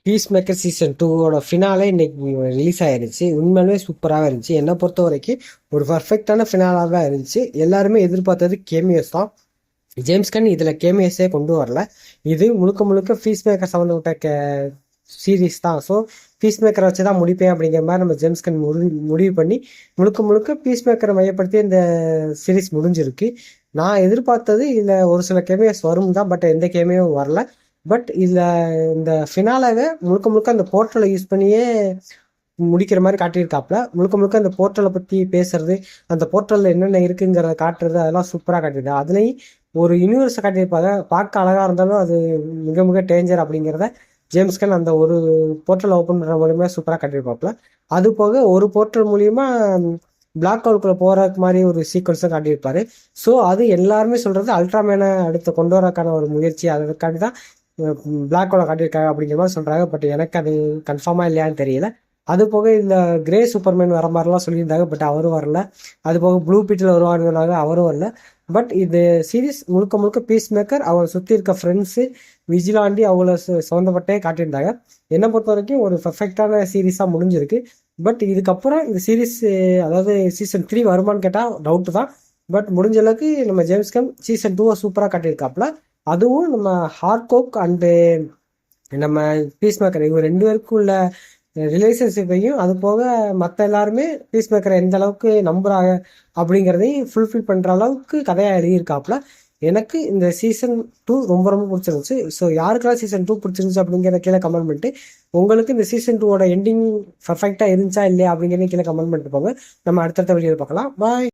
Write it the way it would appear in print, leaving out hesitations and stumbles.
Piece maker season 2ஓட finale இன்னைக்கு release ஆயிருச்சு. உண்மையிலுமே சூப்பராகவே இருந்துச்சு. என்னை பொறுத்த வரைக்கும் ஒரு பர்ஃபெக்டான ஃபினாலாக தான் இருந்துச்சு. எல்லாருமே எதிர்பார்த்தது கேமியோஸ் தான். ஜேம்ஸ் கன் இதில் கேமியோஸே கொண்டு வரல. இது முழுக்க முழுக்க பீஸ் மேக்கர் சம்மந்தப்பட்ட சீரீஸ் தான். ஸோ பீஸ் மேக்கரை வச்சு தான் முடிப்பேன் அப்படிங்கிற மாதிரி நம்ம ஜேம்ஸ் கன் முடிவு பண்ணி முழுக்க முழுக்க பீஸ் மேக்கரை மையப்படுத்தி இந்த சீரீஸ் முடிஞ்சிருக்கு. நான் எதிர்பார்த்தது இதில் ஒரு சில கேமியோஸ் வரும் தான், பட் எந்த கேமியும் வரல. பட் இதில் இந்த ஃபினாலாவை முழுக்க முழுக்க அந்த போர்ட்டலை யூஸ் பண்ணியே முடிக்கிற மாதிரி காட்டியிருக்காப்புல. முழுக்க முழுக்க அந்த போர்ட்டலை பற்றி பேசுறது, அந்த போர்ட்டலில் என்னென்ன இருக்குங்கிறத காட்டுறது, அதெல்லாம் சூப்பராக காட்டியிருக்காங்க. அதுலேயும் ஒரு யூனிவர்ஸை காட்டியிருப்பாங்க. பார்க்க அழகாக இருந்தாலும் அது மிக மிக டேஞ்சர் அப்படிங்கிறத ஜேம்ஸ்கன் அந்த ஒரு போர்ட்டல் ஓப்பன் பண்ணுற மூலியமா சூப்பராக காட்டியிருப்பாப்புல. அது போக ஒரு போர்ட்டல் மூலியமா பிளாக் ஹோல்குள்ளே போகிறதுக்கு மாதிரி ஒரு சீக்வன்ஸை காட்டியிருப்பாரு. ஸோ அது எல்லாருமே சொல்கிறது அல்ட்ராமேனை அடுத்து கொண்டு வரக்கான ஒரு முயற்சி. அதுக்காண்டி தான் பிளாக் ஹோலை காட்டியிருக்காங்க அப்படிங்கிற மாதிரி சொல்கிறாங்க. பட் எனக்கு அது கன்ஃபார்மாக இல்லையான்னு தெரியல. அது போக இந்த கிரே சூப்பர்மேன் வர மாதிரிலாம் சொல்லியிருந்தாங்க, பட் அவரும் வரல. அது போக ப்ளூ பீட்டில் வருவாங்க, அவரும் வரல. பட் இது சீரீஸ் முழுக்க முழுக்க பீஸ் மேக்கர், அவரை சுற்றி இருக்க ஃப்ரெண்ட்ஸு, விஜிலாண்டி அவங்கள சம்மந்தப்பட்டே காட்டியிருந்தாங்க. என்னை பொறுத்த வரைக்கும் ஒரு பர்ஃபெக்டான சீரீஸாக முடிஞ்சிருக்கு. பட் இதுக்கப்புறம் இந்த சீரீஸ், அதாவது சீசன் 3 வருமானு கேட்டால் டவுட்டு தான். பட் முடிஞ்ச அளவுக்கு நம்ம ஜேம்ஸ் கன் சீசன் 2 சூப்பராக காட்டியிருக்காப்புல. அதுவும் நம்ம ஹார்கோக் அண்டு நம்ம பீஸ் மேக்கர் இவங்க 2 பேருக்கும் உள்ள ரிலேஷன்ஷிப்பையும், அது போக மற்ற எல்லாருமே பீஸ் மேக்கரை எந்த அளவுக்கு நம்புறாங்க அப்படிங்கிறதையும் ஃபுல்ஃபில் பண்ணுற அளவுக்கு கதையாக எழுதியிருக்காப்புல. எனக்கு இந்த சீசன் 2 ரொம்ப ரொம்ப பிடிச்சிருந்துச்சு. ஸோ யாருக்கெல்லாம் சீசன் 2 பிடிச்சிருந்துச்சு அப்படிங்கிறத கீழே கமெண்ட் பண்ணிட்டு, உங்களுக்கு இந்த சீசன் 2ஓட எண்டிங் பர்ஃபெக்டாக இருந்துச்சா இல்லையா அப்படிங்கிறத கீழே கமெண்ட் பண்ணிட்டு போங்க. நம்ம அடுத்தடுத்த வீடியோ பார்க்கலாம். பாய்.